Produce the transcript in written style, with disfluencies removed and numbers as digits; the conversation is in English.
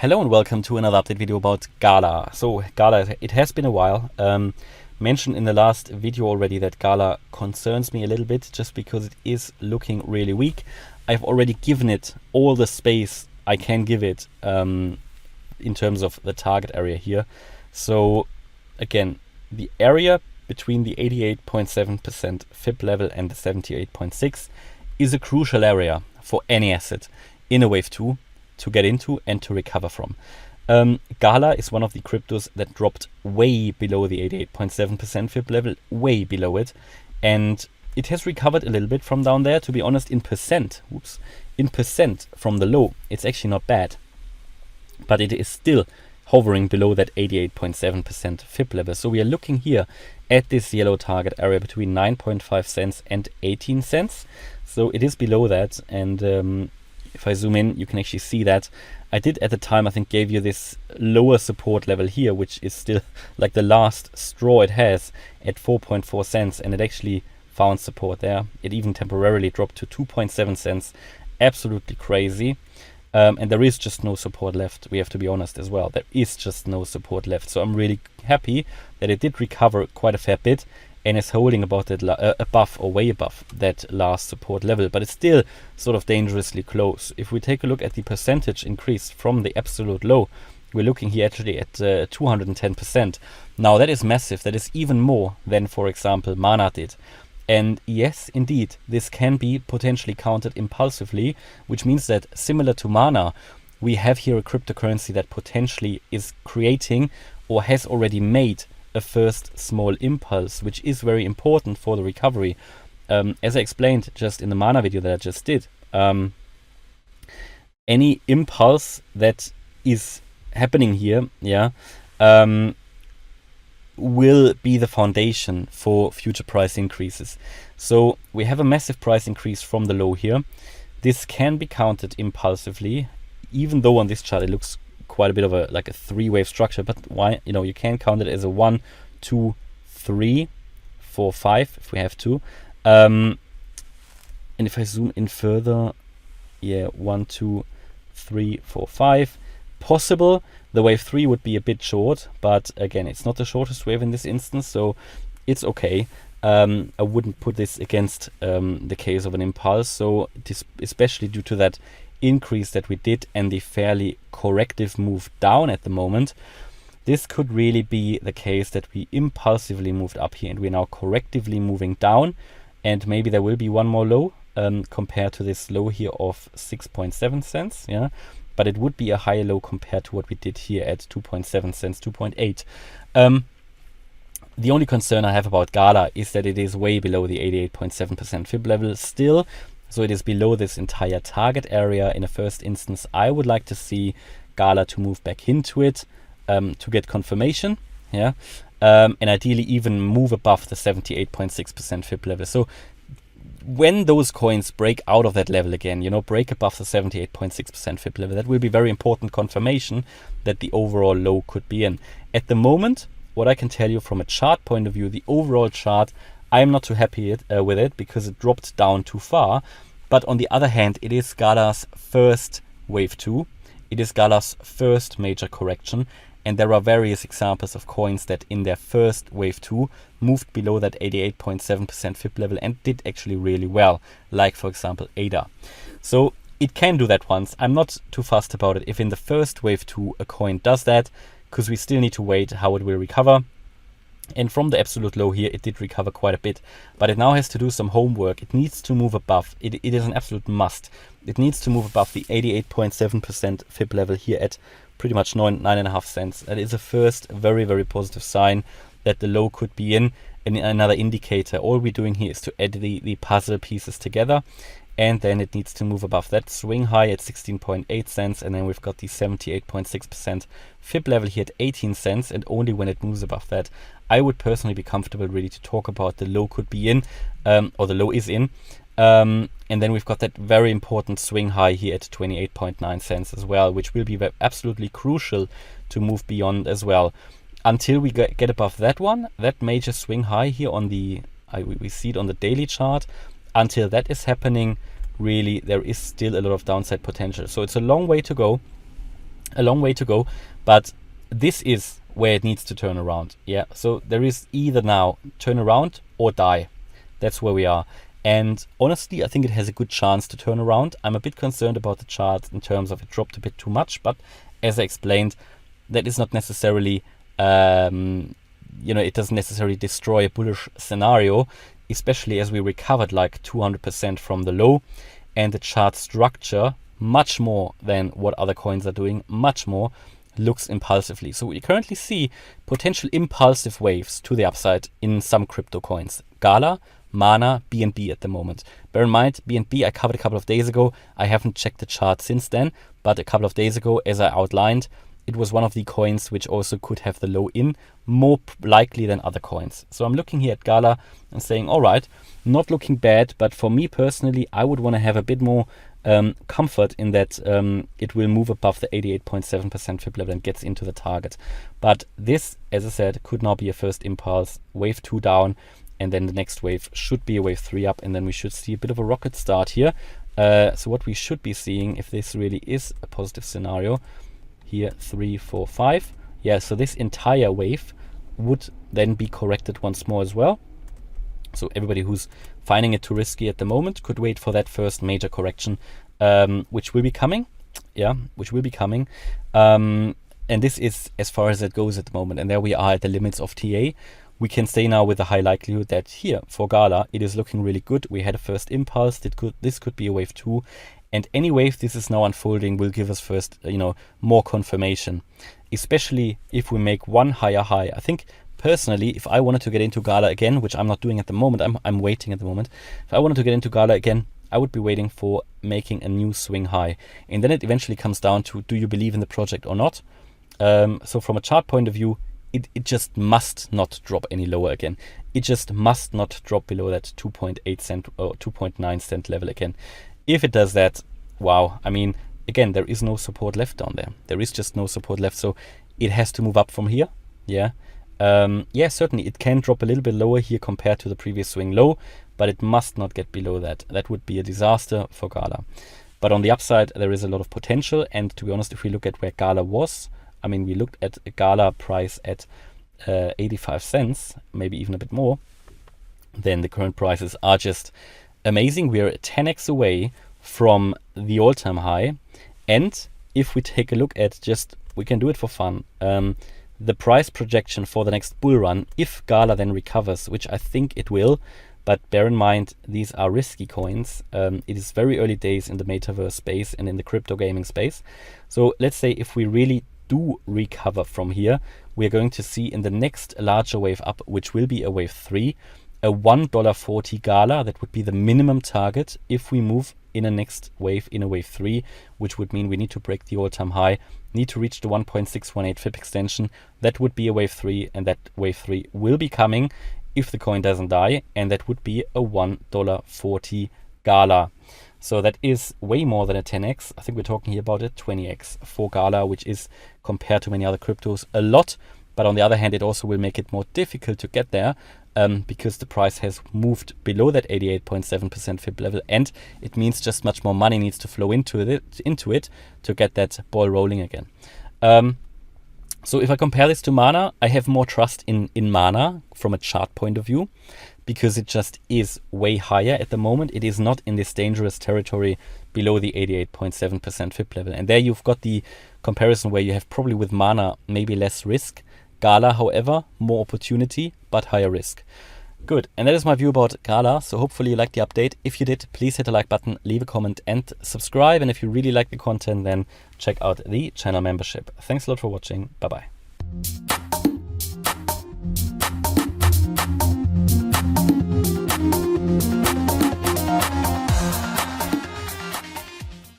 Hello and welcome to another update video about GALA. So GALA, it has been a while. Mentioned in the last video already that GALA concerns me a little bit just because it is looking really weak. I've already given it all the space I can give it in terms of the target area here. So again, the area between the 88.7% FIB level and the 78.6 is a crucial area for any asset in a wave 2 to get into and to recover from. GALA is one of the cryptos that dropped way below the 88.7% FIB level, way below it, and it has recovered a little bit from down there. To be honest, in percent from the low, it's actually not bad, but it is still hovering below that 88.7% FIB level. So we are looking here at this yellow target area between 9.5 cents and 18 cents. So it is below that, and if I zoom in, you can actually see that. I did at the time, I think, gave you this lower support level here, which is still like the last straw it has at 4.4 cents, and it actually found support there. It even temporarily dropped to 2.7 cents. Absolutely crazy. And there is just no support left. We have to be honest as well. There is just no support left. So I'm really happy that it did recover quite a fair bit and is holding about that above or way above that last support level, but it's still sort of dangerously close. If we take a look at the percentage increase from the absolute low, we're looking here actually at 210%. Now that is massive. That is even more than, for example, Mana did. And yes, indeed, this can be potentially counted impulsively, which means that similar to Mana, we have here a cryptocurrency that potentially is creating or has already made a first small impulse, which is very important for the recovery. As I explained just in the Mana video that I just did, any impulse that is happening here, will be the foundation for future price increases. So we have a massive price increase from the low here. This can be counted impulsively, even though on this chart it looks quite a bit of a like a three-wave structure, but why, you can count it as a 1, 2, 3, 4, 5 if we have to. And if I zoom in further, 1, 2, 3, 4, 5 possible. The wave 3 would be a bit short, but again, it's not the shortest wave in this instance, so it's okay. I wouldn't put this against the case of an impulse, so especially due to that increase that we did and the fairly corrective move down at the moment, this could really be the case that we impulsively moved up here and we're now correctively moving down, and maybe there will be one more low compared to this low here of 6.7 cents, but it would be a higher low compared to what we did here at 2.7 cents, 2.8. The only concern I have about GALA is that it is way below the 88.7% FIB level still. So it is below this entire target area. In a first instance, I would like to see GALA to move back into it to get confirmation, and ideally even move above the 78.6% FIB level. So when those coins break out of that level again, break above the 78.6% FIB level, that will be very important confirmation that the overall low could be in. At the moment, what I can tell you from a chart point of view, the overall chart, I'm not too happy with it because it dropped down too far. But on the other hand, it is GALA's first wave 2. It is GALA's first major correction. And there are various examples of coins that in their first wave 2 moved below that 88.7% FIB level and did actually really well, like for example ADA. So it can do that once. I'm not too fussed about it if in the first wave 2 a coin does that, because we still need to wait how it will recover. And from the absolute low here, it did recover quite a bit, but it now has to do some homework. It needs to move above. It is an absolute must. It needs to move above the 88.7% FIB level here at pretty much 9.5 cents. That is a first very, very positive sign that the low could be in. And another indicator, all we're doing here is to add the puzzle pieces together. And then it needs to move above that swing high at 16.8 cents. And then we've got the 78.6% FIB level here at 18 cents. And only when it moves above that, I would personally be comfortable really to talk about the low could be in, or the low is in. And then we've got that very important swing high here at 28.9 cents as well, which will be absolutely crucial to move beyond as well. Until we get above that one, that major swing high here on the, we see it on the daily chart. Until that is happening, really, there is still a lot of downside potential. So it's a long way to go. A long way to go, but this is where it needs to turn around. Yeah, so there is either now turn around or die. That's where we are. And honestly, I think it has a good chance to turn around. I'm a bit concerned about the chart in terms of it dropped a bit too much, but as I explained, that is not necessarily, it doesn't necessarily destroy a bullish scenario, especially as we recovered like 200% from the low, and the chart structure, much more than what other coins are doing, much more, looks impulsively. So we currently see potential impulsive waves to the upside in some crypto coins. GALA, Mana, BNB at the moment. Bear in mind, BNB I covered a couple of days ago. I haven't checked the chart since then, but a couple of days ago, as I outlined, it was one of the coins which also could have the low in, more likely than other coins. So I'm looking here at GALA and saying, all right, not looking bad, but for me personally, I would want to have a bit more comfort in that it will move above the 88.7% FIB level and gets into the target. But this, as I said, could now be a first impulse, wave 2 down, and then the next wave should be a wave 3 up, and then we should see a bit of a rocket start here. So what we should be seeing, if this really is a positive scenario, here 3, 4, 5. Yeah, so this entire wave would then be corrected once more as well. So everybody who's finding it too risky at the moment could wait for that first major correction, which will be coming. Yeah, which will be coming. And this is as far as it goes at the moment. And there we are at the limits of TA. We can say now with a high likelihood that here for GALA, it is looking really good. We had a first impulse. This could be a wave 2. And any wave this is now unfolding will give us first, more confirmation, especially if we make one higher high. I think personally, if I wanted to get into GALA again, which I'm not doing at the moment, I'm waiting at the moment. If I wanted to get into GALA again, I would be waiting for making a new swing high. And then it eventually comes down to, do you believe in the project or not? So from a chart point of view, it just must not drop any lower again. It just must not drop below that 2.8 cent or 2.9 cent level again. If it does that, wow, I mean, again, there is no support left down there. There is just no support left. So it has to move up from here. Yeah. Yeah, certainly it can drop a little bit lower here compared to the previous swing low, but it must not get below that. That would be a disaster for GALA. But on the upside, there is a lot of potential. And to be honest, if we look at where GALA was, I mean, we looked at a GALA price at 85 cents, maybe even a bit more, then the current prices are just amazing. We are 10x away from the all-time high. And if we take a look at we can do it for fun, the price projection for the next bull run, if GALA then recovers, which I think it will, but bear in mind, these are risky coins. It is very early days in the metaverse space and in the crypto gaming space. So let's say if we really do recover from here, we're going to see in the next larger wave up, which will be a wave 3, a $1.40 GALA. That would be the minimum target if we move in a next wave, in a wave 3, which would mean we need to break the all-time high, need to reach the 1.618 FIB extension. That would be a wave 3, and that wave 3 will be coming if the coin doesn't die, and that would be a $1.40 GALA. So that is way more than a 10x. I think we're talking here about a 20x for GALA, which is, compared to many other cryptos, a lot. But on the other hand, it also will make it more difficult to get there, because the price has moved below that 88.7% FIB level, and it means just much more money needs to flow into it to get that ball rolling again. So if I compare this to Mana, I have more trust in Mana from a chart point of view, because it just is way higher at the moment. It is not in this dangerous territory below the 88.7% FIB level. And there you've got the comparison where you have probably with Mana maybe less risk. GALA, however, more opportunity, but higher risk. Good. And that is my view about GALA. So hopefully you liked the update. If you did, please hit the like button, leave a comment and subscribe. And if you really like the content, then check out the channel membership. Thanks a lot for watching. Bye-bye.